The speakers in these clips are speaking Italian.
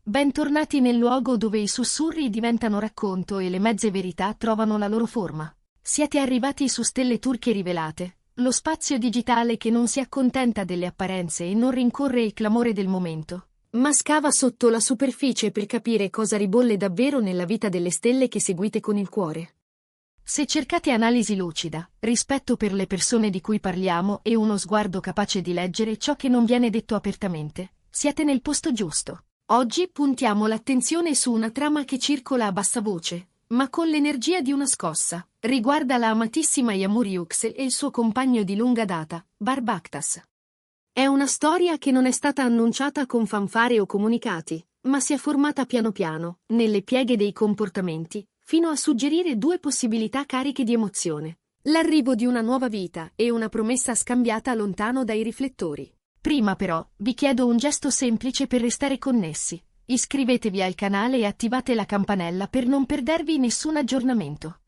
Bentornati nel luogo dove i sussurri diventano racconto e le mezze verità trovano la loro forma. Siete arrivati su Stelle Turche Rivelate, lo spazio digitale che non si accontenta delle apparenze e non rincorre il clamore del momento, ma scava sotto la superficie per capire cosa ribolle davvero nella vita delle stelle che seguite con il cuore. Se cercate analisi lucida, rispetto per le persone di cui parliamo e uno sguardo capace di leggere ciò che non viene detto apertamente, siete nel posto giusto. Oggi puntiamo l'attenzione su una trama che circola a bassa voce, ma con l'energia di una scossa. Riguarda la amatissima Yağmur Yüksel e il suo compagno di lunga data, Barbaktas. È una storia che non è stata annunciata con fanfare o comunicati, ma si è formata piano piano, nelle pieghe dei comportamenti, fino a suggerire due possibilità cariche di emozione. L'arrivo di una nuova vita e una promessa scambiata lontano dai riflettori. Prima però, vi chiedo un gesto semplice per restare connessi. Iscrivetevi al canale e attivate la campanella per non perdervi nessun aggiornamento.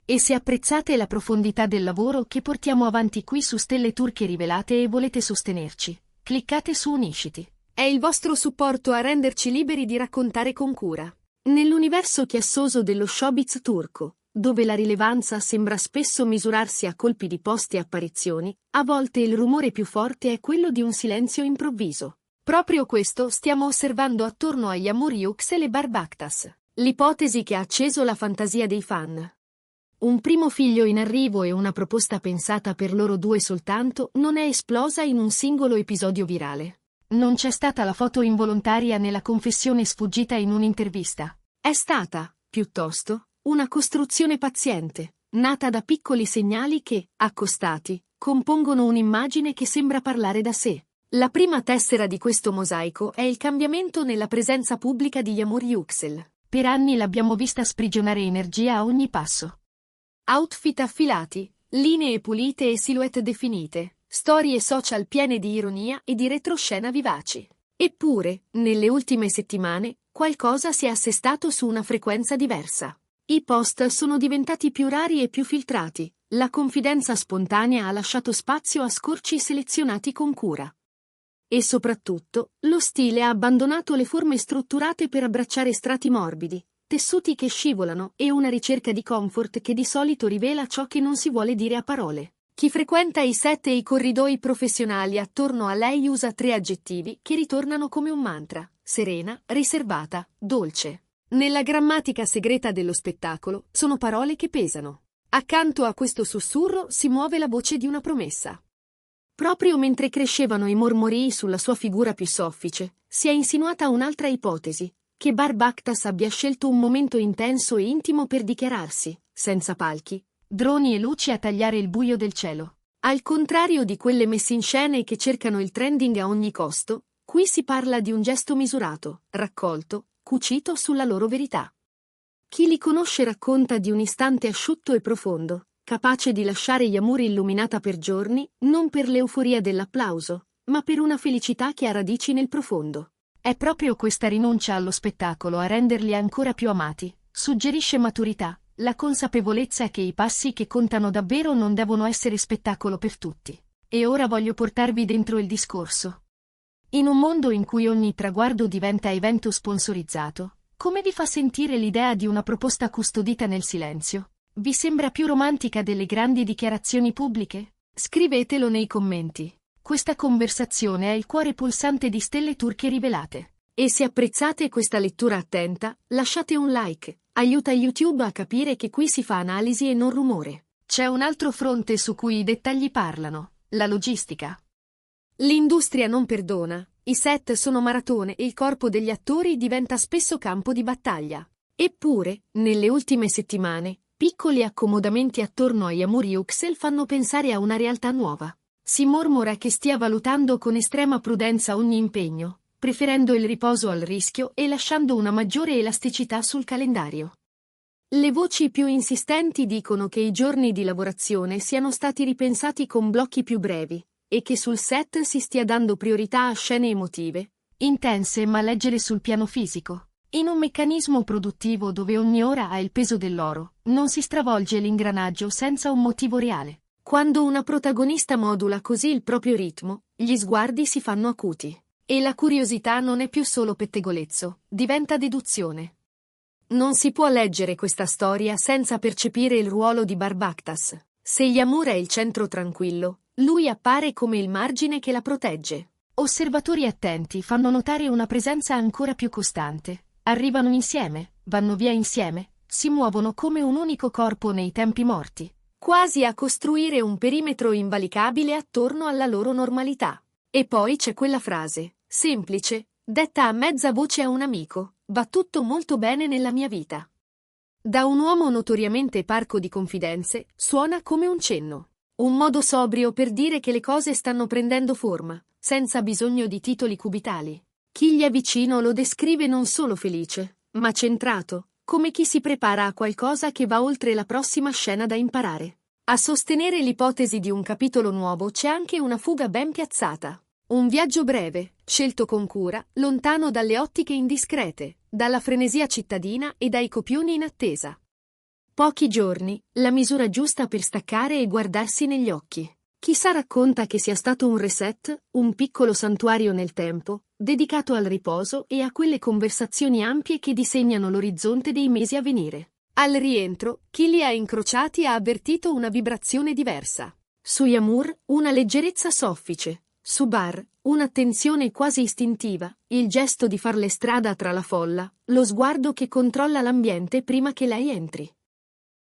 E se apprezzate la profondità del lavoro che portiamo avanti qui su Stelle Turche Rivelate e volete sostenerci, cliccate su Unisciti. È il vostro supporto a renderci liberi di raccontare con cura. Nell'universo chiassoso dello showbiz turco, dove la rilevanza sembra spesso misurarsi a colpi di post e apparizioni, a volte il rumore più forte è quello di un silenzio improvviso. Proprio questo stiamo osservando attorno a Yağmur Yüksel e Barbaktas, l'ipotesi che ha acceso la fantasia dei fan. Un primo figlio in arrivo e una proposta pensata per loro due soltanto non è esplosa in un singolo episodio virale. Non c'è stata la foto involontaria né la confessione sfuggita in un'intervista. È stata, piuttosto, una costruzione paziente, nata da piccoli segnali che, accostati, compongono un'immagine che sembra parlare da sé. La prima tessera di questo mosaico è il cambiamento nella presenza pubblica di Yağmur Yüksel. Per anni l'abbiamo vista sprigionare energia a ogni passo. Outfit affilati, linee pulite e silhouette definite, storie social piene di ironia e di retroscena vivaci. Eppure, nelle ultime settimane, qualcosa si è assestato su una frequenza diversa. I post sono diventati più rari e più filtrati, la confidenza spontanea ha lasciato spazio a scorci selezionati con cura. E soprattutto, lo stile ha abbandonato le forme strutturate per abbracciare strati morbidi, tessuti che scivolano e una ricerca di comfort che di solito rivela ciò che non si vuole dire a parole. Chi frequenta i set e i corridoi professionali attorno a lei usa tre aggettivi che ritornano come un mantra: serena, riservata, dolce. Nella grammatica segreta dello spettacolo sono parole che pesano. Accanto a questo sussurro si muove la voce di una promessa. Proprio mentre crescevano i mormorii sulla sua figura più soffice, si è insinuata un'altra ipotesi, che Barbaktas abbia scelto un momento intenso e intimo per dichiararsi, senza palchi, droni e luci a tagliare il buio del cielo. Al contrario di quelle messe in scena che cercano il trending a ogni costo, qui si parla di un gesto misurato, raccolto, cucito sulla loro verità. Chi li conosce racconta di un istante asciutto e profondo, capace di lasciare Yağmur illuminata per giorni, non per l'euforia dell'applauso, ma per una felicità che ha radici nel profondo. È proprio questa rinuncia allo spettacolo a renderli ancora più amati, suggerisce maturità, la consapevolezza che i passi che contano davvero non devono essere spettacolo per tutti. E ora voglio portarvi dentro il discorso. In un mondo in cui ogni traguardo diventa evento sponsorizzato, come vi fa sentire l'idea di una proposta custodita nel silenzio? Vi sembra più romantica delle grandi dichiarazioni pubbliche? Scrivetelo nei commenti. Questa conversazione è il cuore pulsante di Stelle Turche Rivelate. E se apprezzate questa lettura attenta, lasciate un like. Aiuta YouTube a capire che qui si fa analisi e non rumore. C'è un altro fronte su cui i dettagli parlano: la logistica. L'industria non perdona, i set sono maratone e il corpo degli attori diventa spesso campo di battaglia. Eppure, nelle ultime settimane, piccoli accomodamenti attorno a Yağmur Yüksel fanno pensare a una realtà nuova. Si mormora che stia valutando con estrema prudenza ogni impegno, preferendo il riposo al rischio e lasciando una maggiore elasticità sul calendario. Le voci più insistenti dicono che i giorni di lavorazione siano stati ripensati con blocchi più brevi, e che sul set si stia dando priorità a scene emotive, intense ma leggere sul piano fisico. In un meccanismo produttivo dove ogni ora ha il peso dell'oro, non si stravolge l'ingranaggio senza un motivo reale. Quando una protagonista modula così il proprio ritmo, gli sguardi si fanno acuti. E la curiosità non è più solo pettegolezzo, diventa deduzione. Non si può leggere questa storia senza percepire il ruolo di Barbactas. Se Yamur è il centro tranquillo, lui appare come il margine che la protegge. Osservatori attenti fanno notare una presenza ancora più costante. Arrivano insieme, vanno via insieme, si muovono come un unico corpo nei tempi morti, quasi a costruire un perimetro invalicabile attorno alla loro normalità. E poi c'è quella frase, semplice, detta a mezza voce a un amico: va tutto molto bene nella mia vita. Da un uomo notoriamente parco di confidenze, suona come un cenno. Un modo sobrio per dire che le cose stanno prendendo forma, senza bisogno di titoli cubitali. Chi gli è vicino lo descrive non solo felice, ma centrato, come chi si prepara a qualcosa che va oltre la prossima scena da imparare. A sostenere l'ipotesi di un capitolo nuovo c'è anche una fuga ben piazzata. Un viaggio breve, scelto con cura, lontano dalle ottiche indiscrete, dalla frenesia cittadina e dai copioni in attesa. Pochi giorni, la misura giusta per staccare e guardarsi negli occhi. Chissà racconta che sia stato un reset, un piccolo santuario nel tempo, dedicato al riposo e a quelle conversazioni ampie che disegnano l'orizzonte dei mesi a venire. Al rientro, chi li ha incrociati ha avvertito una vibrazione diversa. Su Yamur, una leggerezza soffice. Su Bar, un'attenzione quasi istintiva, il gesto di farle strada tra la folla, lo sguardo che controlla l'ambiente prima che lei entri.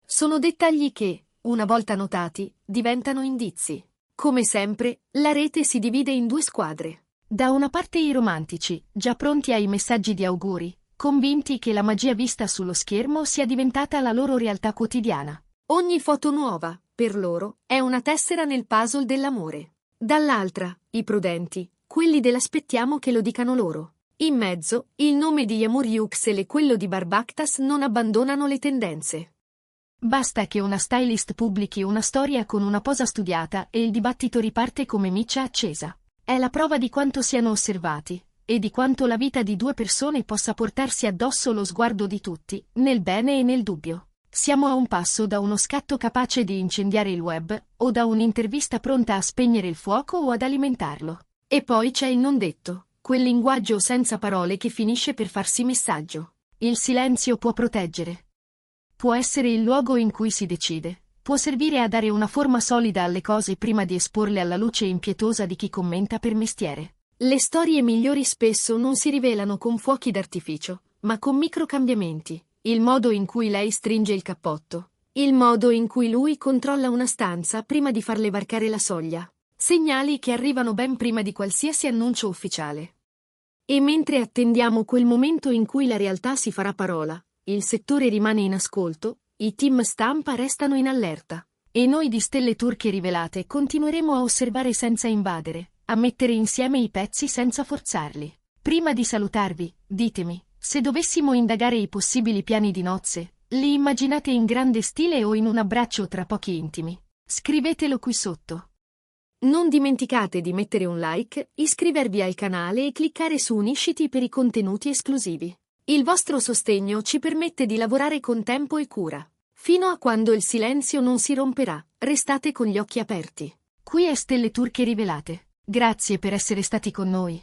Sono dettagli che, una volta notati, diventano indizi. Come sempre, la rete si divide in due squadre. Da una parte i romantici, già pronti ai messaggi di auguri, convinti che la magia vista sullo schermo sia diventata la loro realtà quotidiana. Ogni foto nuova, per loro, è una tessera nel puzzle dell'amore. Dall'altra, i prudenti, quelli dell'aspettiamo che lo dicano loro. In mezzo, il nome di Yamur Yuxel e quello di Barbactas non abbandonano le tendenze. Basta che una stylist pubblichi una storia con una posa studiata e il dibattito riparte come miccia accesa. È la prova di quanto siano osservati, e di quanto la vita di due persone possa portarsi addosso lo sguardo di tutti, nel bene e nel dubbio. Siamo a un passo da uno scatto capace di incendiare il web, o da un'intervista pronta a spegnere il fuoco o ad alimentarlo. E poi c'è il non detto, quel linguaggio senza parole che finisce per farsi messaggio. Il silenzio può proteggere. Può essere il luogo in cui si decide. Può servire a dare una forma solida alle cose prima di esporle alla luce impietosa di chi commenta per mestiere. Le storie migliori spesso non si rivelano con fuochi d'artificio, ma con microcambiamenti. Il modo in cui lei stringe il cappotto. Il modo in cui lui controlla una stanza prima di farle varcare la soglia. Segnali che arrivano ben prima di qualsiasi annuncio ufficiale. E mentre attendiamo quel momento in cui la realtà si farà parola, il settore rimane in ascolto, i team stampa restano in allerta. E noi di Stelle Turche Rivelate continueremo a osservare senza invadere, a mettere insieme i pezzi senza forzarli. Prima di salutarvi, ditemi, se dovessimo indagare i possibili piani di nozze, li immaginate in grande stile o in un abbraccio tra pochi intimi? Scrivetelo qui sotto. Non dimenticate di mettere un like, iscrivervi al canale e cliccare su Unisciti per i contenuti esclusivi. Il vostro sostegno ci permette di lavorare con tempo e cura. Fino a quando il silenzio non si romperà, restate con gli occhi aperti. Qui è Stelle Turche Rivelate. Grazie per essere stati con noi.